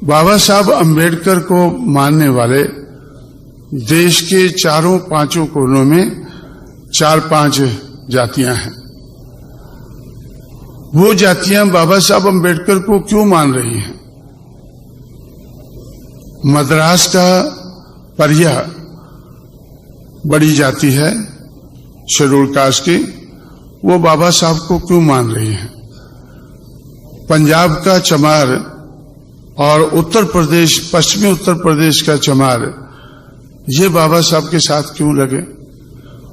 बाबा साहब अंबेडकर को मानने वाले देश के चारों पांचों कोनों में 4-5 जातियां हैं। वो जातियां बाबा साहब अंबेडकर को क्यों मान रही हैं? मद्रास का परिया बड़ी जाति है शेड्यूल कास्ट की, वो बाबा साहब को क्यों मान रही है? पंजाब का चमार और उत्तर प्रदेश, पश्चिमी उत्तर प्रदेश का चमार, ये बाबा साहब के साथ क्यों लगे?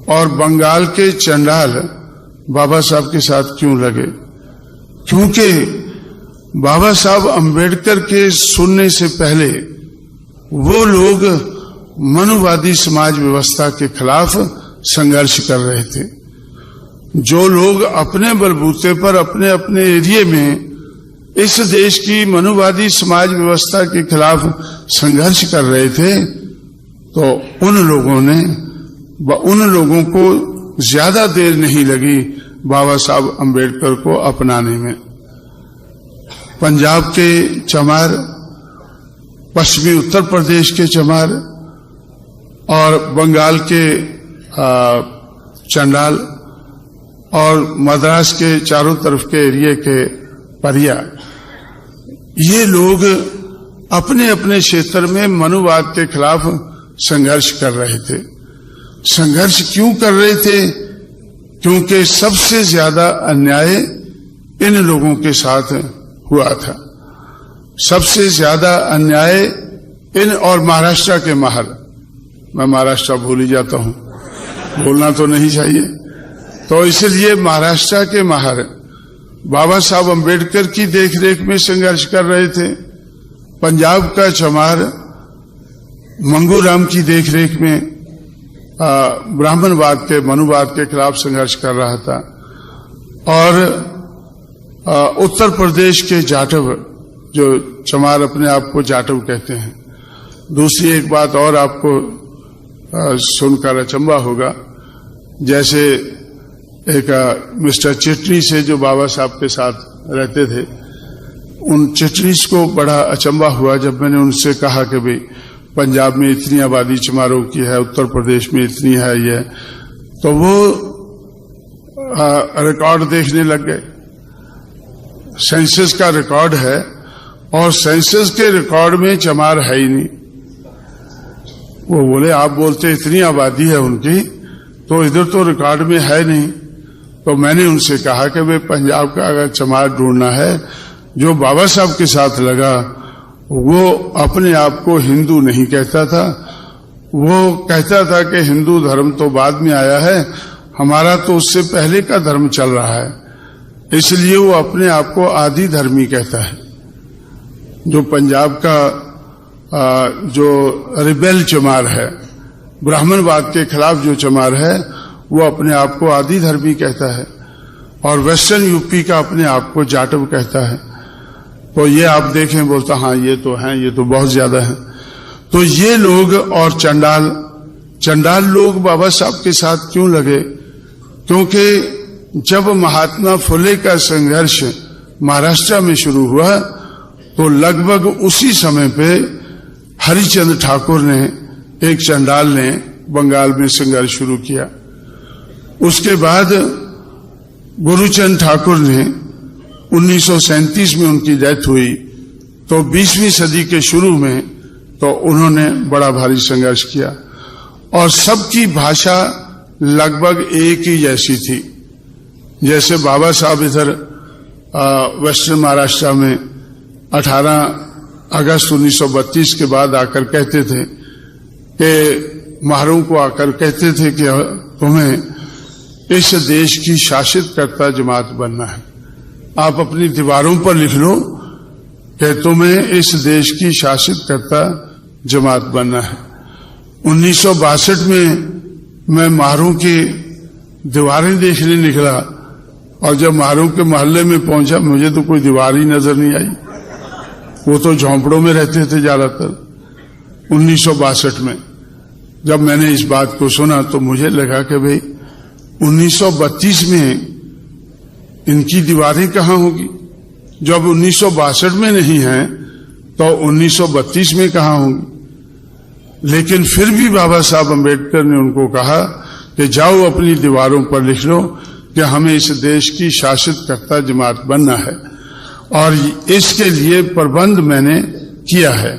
और बंगाल के चंडाल बाबा साहब के साथ क्यों लगे? क्योंकि बाबा साहब अंबेडकर के सुनने से पहले वो लोग मनुवादी समाज व्यवस्था के खिलाफ संघर्ष कर रहे थे। जो लोग अपने बलबूते पर अपने अपने एरिया में इस देश की मनुवादी समाज व्यवस्था के खिलाफ संघर्ष कर रहे थे, तो उन लोगों को ज्यादा देर नहीं लगी बाबा साहब अंबेडकर को अपनाने में। पंजाब के चमार, पश्चिमी उत्तर प्रदेश के चमार और बंगाल के चंडाल और मद्रास के चारों तरफ के एरिया के परिया, ये लोग अपने अपने क्षेत्र में मनुवाद के खिलाफ संघर्ष कर रहे थे। संघर्ष क्यों कर रहे थे? क्योंकि सबसे ज्यादा अन्याय इन लोगों के साथ हुआ था। सबसे ज्यादा अन्याय इन, और महाराष्ट्र के महर, मैं महाराष्ट्र भूल ही जाता हूं, बोलना तो नहीं चाहिए, तो इसलिए महाराष्ट्र के महर बाबा साहब अंबेडकर की देखरेख में संघर्ष कर रहे थे। पंजाब का चमार मंगूराम की देखरेख में ब्राह्मणवाद के, मनुवाद के खिलाफ संघर्ष कर रहा था। और उत्तर प्रदेश के जाटव, जो चमार अपने आप को जाटव कहते हैं। दूसरी एक बात और आपको सुनकर अचंभा होगा, जैसे एक मिस्टर चिटनी से जो बाबा साहब के साथ रहते थे, उन चिटनीस को बड़ा अचंभा हुआ जब मैंने उनसे कहा कि भाई पंजाब में इतनी आबादी चमारों की है, उत्तर प्रदेश में इतनी है ये, तो वो रिकॉर्ड देखने लग गए। सेंसस का रिकॉर्ड है और सेंसस के रिकॉर्ड में चमार है ही नहीं। वो बोले आप बोलते इतनी आबादी है उनकी, तो इधर तो रिकॉर्ड में है नहीं। तो मैंने उनसे कहा कि वे पंजाब का अगर चमार ढूंढना है, जो बाबा साहब के साथ लगा वो अपने आप को हिंदू नहीं कहता था, वो कहता था कि हिंदू धर्म तो बाद में आया है, हमारा तो उससे पहले का धर्म चल रहा है, इसलिए वो अपने आप को आदि धर्मी कहता है। जो पंजाब का जो रिबेल चमार है, ब्राह्मणवाद के खिलाफ जो चमार है, वो अपने आप को आदि धर्मी कहता है, और वेस्टर्न यूपी का अपने आप को जाटव कहता है। तो ये आप देखें, बोलता हाँ ये तो हैं, ये तो बहुत ज्यादा है। तो ये लोग और चंडाल लोग बाबा साहब के साथ क्यों लगे? क्योंकि जब महात्मा फुले का संघर्ष महाराष्ट्र में शुरू हुआ, तो लगभग उसी समय पे हरिचंद्र ठाकुर ने, एक चंडाल ने बंगाल में संघर्ष शुरू किया। उसके बाद गुरुचंद ठाकुर ने 1937 में उनकी डेथ हुई, तो 20वीं सदी के शुरू में तो उन्होंने बड़ा भारी संघर्ष किया, और सबकी भाषा लगभग एक ही जैसी थी। जैसे बाबा साहब इधर वेस्टर्न महाराष्ट्र में 18 अगस्त 1932 के बाद आकर कहते थे कि महारों को आकर कहते थे कि तुम्हें इस देश की शासित करता जमात बनना है। आप अपनी दीवारों पर लिख लो कि तुम्हें इस देश की शासित करता जमात बनना है। 1962 में मैं महारों की दीवारें देखने निकला, और जब महारों के मोहल्ले में पहुंचा, मुझे तो कोई दीवार ही नजर नहीं आई, वो तो झोंपड़ों में रहते थे ज्यादातर। 1962 में जब मैंने इस बात को सुना, तो मुझे लगा कि भाई 1932 में इनकी दीवारें कहां होगी? जब 1962 में नहीं है, तो 1932 में कहाँ होंगी। लेकिन फिर भी बाबा साहब अम्बेडकर ने उनको कहा कि जाओ अपनी दीवारों पर लिख लो कि हमें इस देश की शासित कर्ता जमात बनना है, और इसके लिए प्रबंध मैंने किया है।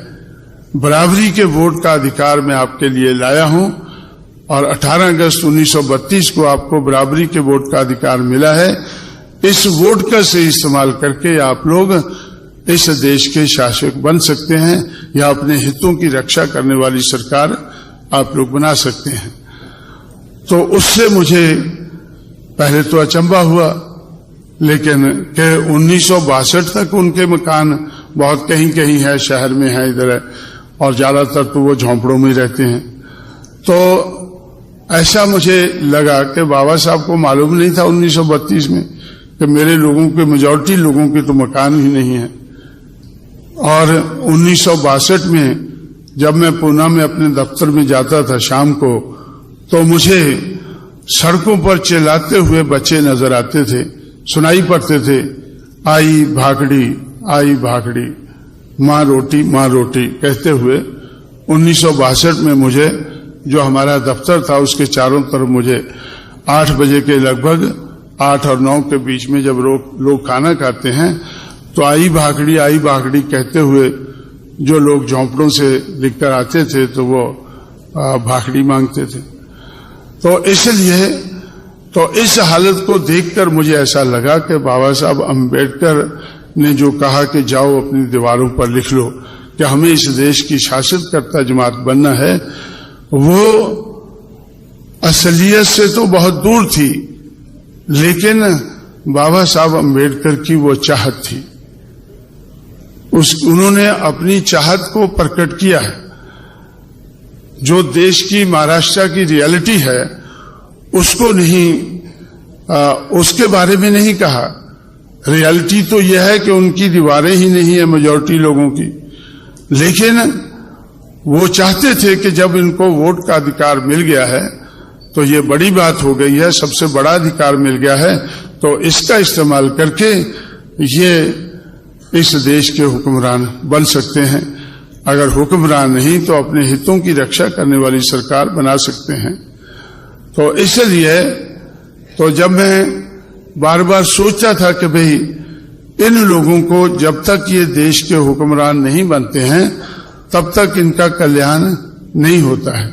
बराबरी के वोट का अधिकार मैं आपके लिए लाया हूं, और 18 अगस्त 1932 को आपको बराबरी के वोट का अधिकार मिला है। इस वोट का सही इस्तेमाल करके आप लोग इस देश के शासक बन सकते हैं, या अपने हितों की रक्षा करने वाली सरकार आप लोग बना सकते हैं। तो उससे मुझे पहले तो अचंभा हुआ, लेकिन के 1962 तक उनके मकान बहुत कहीं कहीं है, शहर में है, इधर है, और ज्यादातर तो वो झोंपड़ों में रहते हैं। तो ऐसा मुझे लगा कि बाबा साहब को मालूम नहीं था 1932 में कि मेरे लोगों के, मेजॉरिटी लोगों के तो मकान ही नहीं है। और 1962 में जब मैं पूना में अपने दफ्तर में जाता था शाम को, तो मुझे सड़कों पर चिल्लाते हुए बच्चे नजर आते थे, सुनाई पड़ते थे, आई भाखड़ी, माँ रोटी कहते हुए। 1962 में मुझे, जो हमारा दफ्तर था उसके चारों तरफ मुझे 8 बजे के लगभग, 8 और 9 के बीच में जब लोग खाना खाते हैं, तो आई भाखड़ी कहते हुए जो लोग झोंपड़ों से लिखकर आते थे तो वो भाखड़ी मांगते थे। तो इसलिए तो इस हालत को देखकर मुझे ऐसा लगा कि बाबा साहब अम्बेडकर ने जो कहा कि जाओ अपनी दीवारों पर लिख लो कि हमें इस देश की शासित कर्ता जमात बनना है, वो असलियत से तो बहुत दूर थी, लेकिन बाबा साहब अम्बेडकर की वो चाहत थी। उन्होंने अपनी चाहत को प्रकट किया है। जो देश की, महाराष्ट्र की रियलिटी है उसको नहीं, उसके बारे में नहीं कहा। रियलिटी तो यह है कि उनकी दीवारें ही नहीं है मेजॉरिटी लोगों की, लेकिन वो चाहते थे कि जब इनको वोट का अधिकार मिल गया है तो ये बड़ी बात हो गई है, सबसे बड़ा अधिकार मिल गया है, तो इसका इस्तेमाल करके ये इस देश के हुक्मरान बन सकते हैं। अगर हुक्मरान नहीं तो अपने हितों की रक्षा करने वाली सरकार बना सकते हैं। तो इसलिए तो जब मैं बार बार सोचता था कि भाई इन लोगों को जब तक ये देश के हुक्मरान नहीं बनते हैं तब तक इनका कल्याण नहीं होता है।